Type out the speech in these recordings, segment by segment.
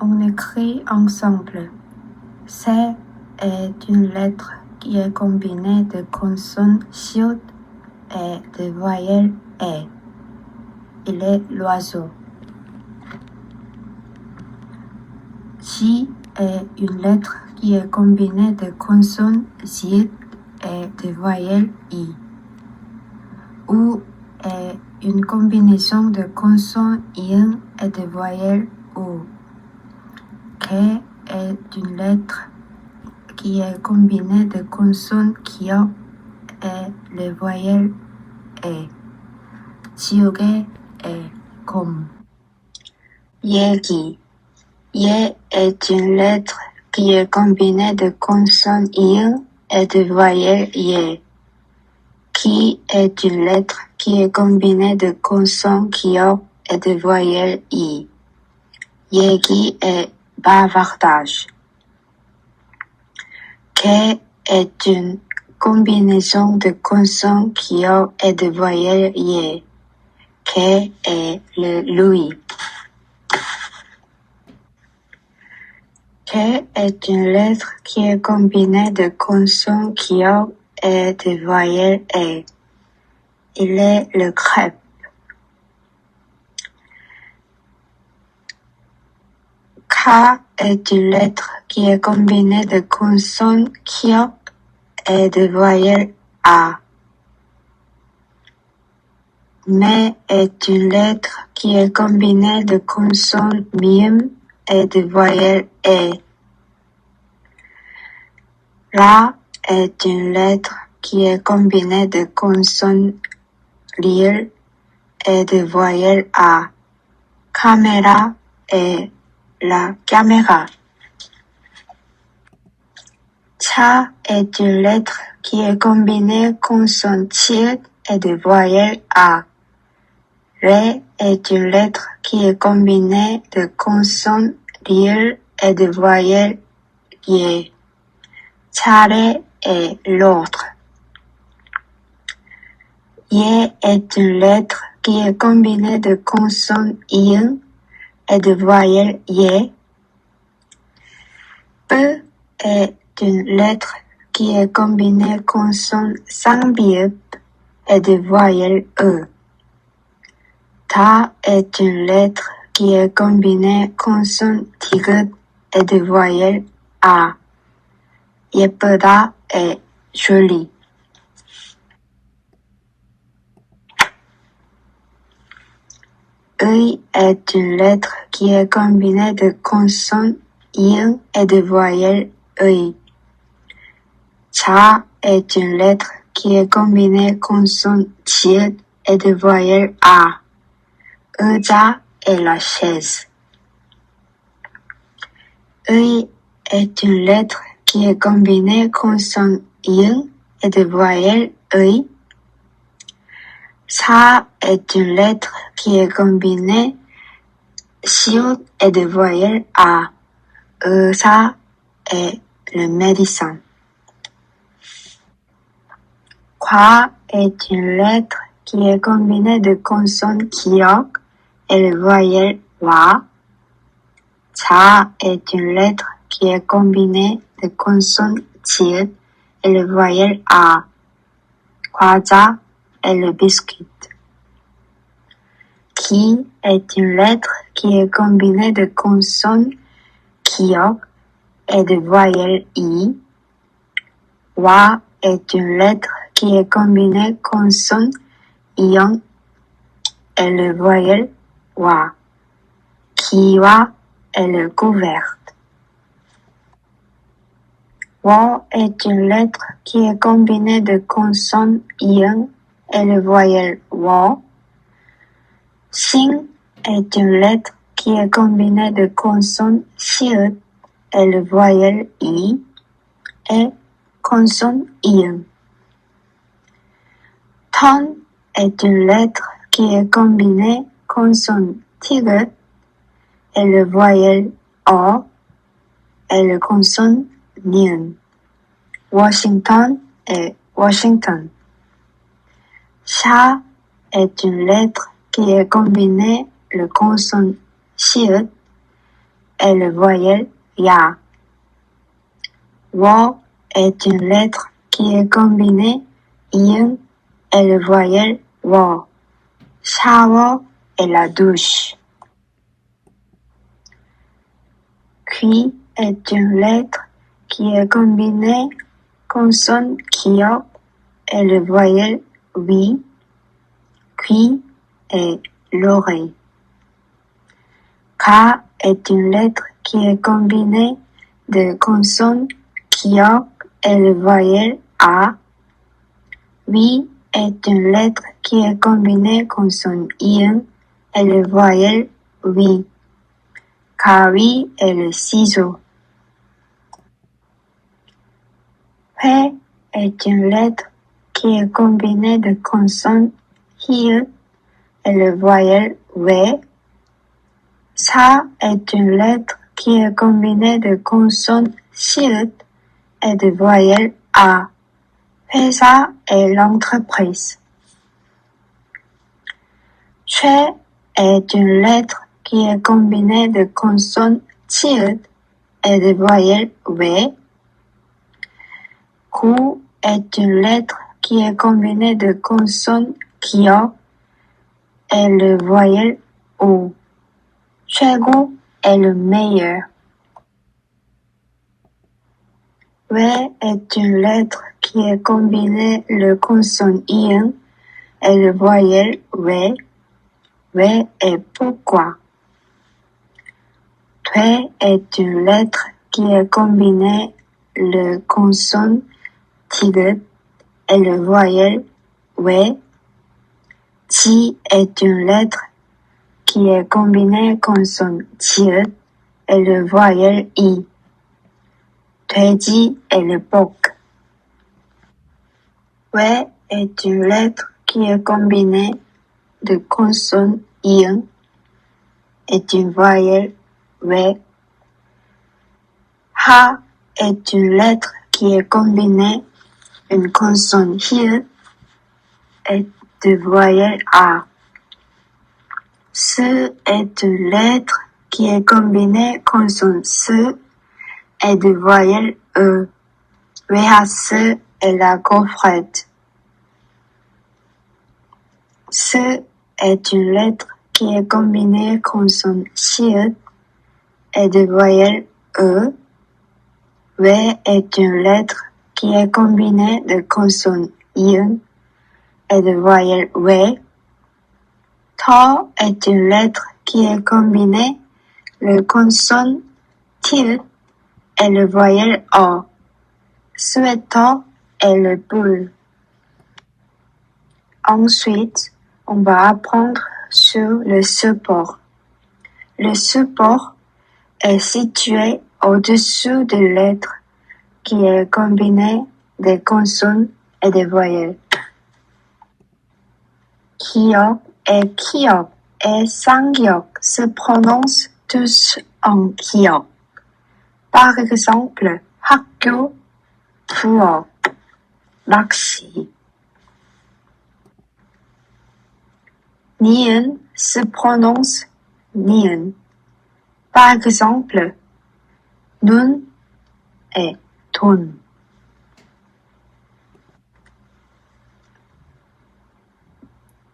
On écrit ensemble. C est une lettre qui est combinée de consonnes chiottes et de voyelles E. Il est l'oiseau. J est une lettre qui est combinée de consonnes Z et de voyelles I. U est une combinaison de consonnes I et de voyelles U. K est une lettre qui est combinée de consonnes Kyo et les voyelles E. 지우개 et 곰. 얘기. Ye est une lettre qui est combinée de consonnes I et de voyelles Y. Ki est une lettre qui est combinée de consonnes Kyo et de voyelles I. 얘기 est bavardage. Ke est une combinaison de consonnes Kyo et de voyelles Y. Ke est le Louis. Ke est une lettre qui est combinée de consonnes Kyo et de voyelles E. Il est le crêpe. K est une lettre qui est combinée de consonnes Kyo et de voyelles A. Me est une lettre qui est combinée de consonnes Mim et de voyelles E. La est une lettre qui est combinée de consonnes Lil et de voyelles A. Caméra est la caméra. Cha est une lettre qui est combinée consonnes T et de voyelles A. Ré est une lettre qui est combinée de consonnes Lil et de voyelles Y. 차례 est l'autre. Y est une lettre qui est combinée de consonnes I et de voyelles Y. P est une lettre qui est combinée consonnes Sangbip et de voyelles E. Ta est une lettre qui est combinée consonnes Tigut et de voyelles A. 예쁘다 est joli. Œil est une lettre qui est combinée de consonnes I et de voyelles œil. Cha est une lettre qui est combinée consonnes T et de voyelles A. 의자 est la chaise. Œil est une lettre qui est combinée consonnes I et de voyelles œil. Sa est une lettre qui est combinée chiotte et de voyelles A. Sa est le médecin. Kwa est une lettre qui est combinée de consonnes Kyo et de voyelles Wa. Cha est une lettre qui est combinée de consonnes T et de voyelles A. 과자 est le biscuit. Ki est une lettre qui est combinée de consonnes Kyo et de voyelles I. Wa est une lettre qui est combinée consonnes Ion et le voyelle Wa. Kiwa est le couvert. Wo est une lettre qui est combinée de consonnes Ion et le voyelle Wo. Sing est une lettre qui est combinée de consonnes Siut et le voyelle I et consonne Ion. Ton est une lettre qui est combinée consonne Tigut et le voyelle O et le consonne Nion. Washington et Washington. Sha est une lettre qui est combinée le consonne Siut est le voyelle ya. Wo est une lettre qui est combinée iung est le voyelle wo. Shower est la douche. Qui est une lettre qui est combinée consonne kiok est le voyelle oui. Qui est l'oreille. Ka est une lettre qui est combinée de consonnes kiok et le voyelle a. Oui est une lettre qui est combinée consonne ion et le voyelle oui. Kari est le ciseau. He est une lettre qui est combinée de consonnes hiu et le voyelle we. Sa est une lettre qui est combinée de consonnes siut et de voyelles a. Pesa est l'entreprise. Che est une lettre qui est combinée de consonnes tiut et de voyelles we. Ku est une lettre qui est combinée de consonnes kiok et le voyelle o. 최고 est le meilleur. We est une lettre qui est combinée le consonne ion et le voyelle we. We est pourquoi. Twe est une lettre qui est combinée le consonne tigut et le voyelle we. Ti est une lettre qui est combinée consonne tiut et le voyelle i. 돼지 est le porc. We est une lettre qui est combinée de consonnes ion et une voyelle we. Ha est une lettre qui est combinée une consonne hiu et de voyelle a. Se est une lettre qui est combinée consonne se et de voyelle e. Wehasu est la gaufrette. Se est une lettre qui est combinée consonne siut et de voyelle e. We est une lettre qui est combinée de consonne ion et de voyelle we. To est une lettre qui est combinée le consonne tiut et le voyelle o. Sueto est le boule. Ensuite, on va apprendre sur le support. Le support est situé au-dessous de lettres qui est combinée des consonnes et des voyelles. Kiok et kiok et sangyok se prononcent tous en kiok. Par exemple, 학교, 부엌, 낚시. Ni은 se prononce ni은. Par exemple, 눈 et 돈.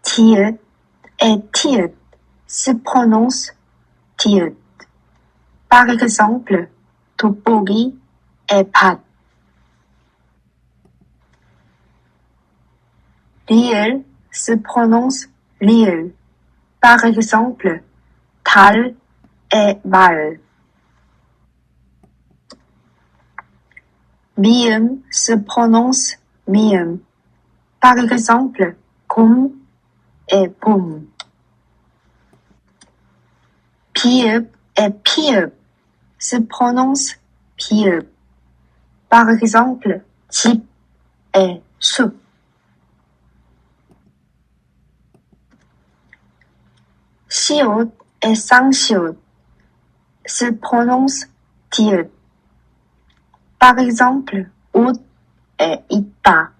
Tiut et tiut se prononce tiut. Par exemple, 돋보기 et 밭. Li을 se prononce li을. Par exemple, 달 et 말. 미음 se prononce 미음. Par exemple, 곰 et 봄. 피읍 et 피읍 se prononce 피읍. Par exemple, 집 et 숲. 시옷 et 쌍시옷 se prononce tiut. Par exemple, 옷 et 입다.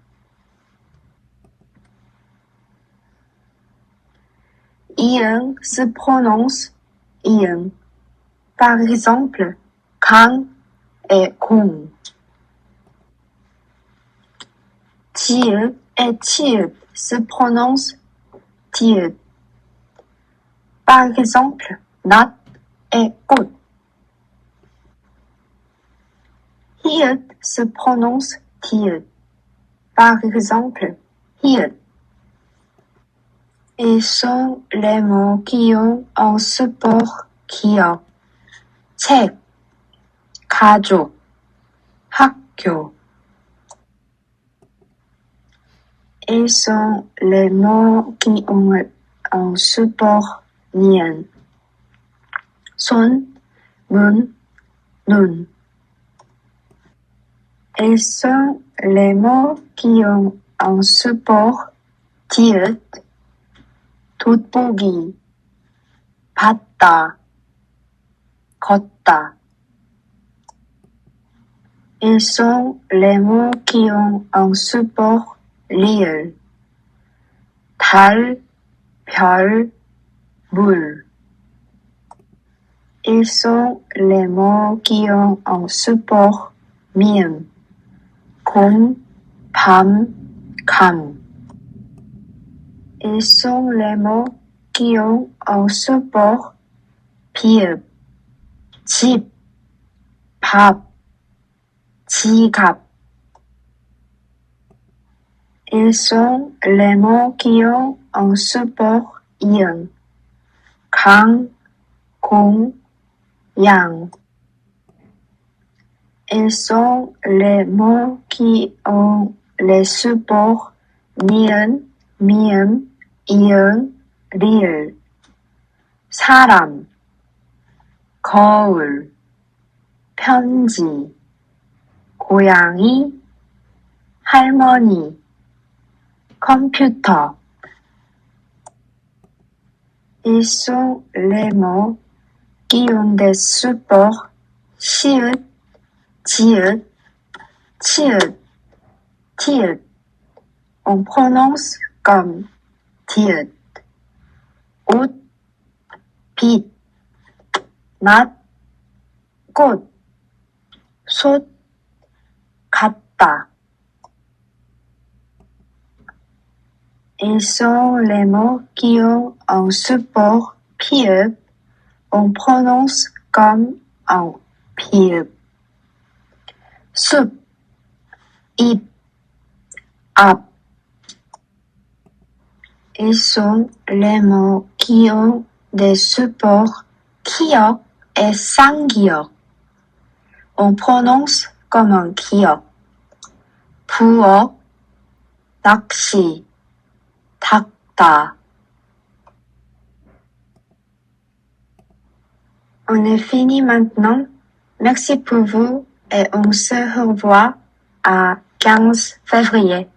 이응 se prononce 이응. Par exemple, 강 et 공. Tieu et tieu se prononce tieu. Par exemple, nat et 꽃. Hiët se prononce tiët. Par exemple, hiët. Et sont les mots qui ont un support 기억. 책, 가족, 학교. Et sont les mots qui ont un support niën. 손, 문, 눈. Et sont les mots qui ont un support tiët. 돋보기, 봤다, 걷다. Ils sont les mots qui ont un support lieu. 달, 별, 물. Ils sont les mots qui ont un support mieux. 곰, 밤, 감. Ils sont les mots qui ont un support 비읍. 집, 밥, 지갑. Ils sont les mots qui ont un support ion. 강, 공, 양. Ils sont les mots qui ont les supports 니은, 미음, 이응, 리을. 사람, 거울, 편지, 고양이, 할머니, 컴퓨터. Ils sont les mots qui ont des supports 시읒, 지읒, 치읒, 티읒. On prononce comme ti읒. 옷, 빛, 낮, 꽃, 솥, 같다. Ils sont les mots qui ont un support pieux. On prononce comme un pieux. Soup, ip, ap. Ils sont les mots qui ont des supports 기억 et 쌍기역. On prononce comme un 기역. 부엌, 낚시, 닦다. On est fini maintenant. Merci pour vous et on se revoit à 15 février.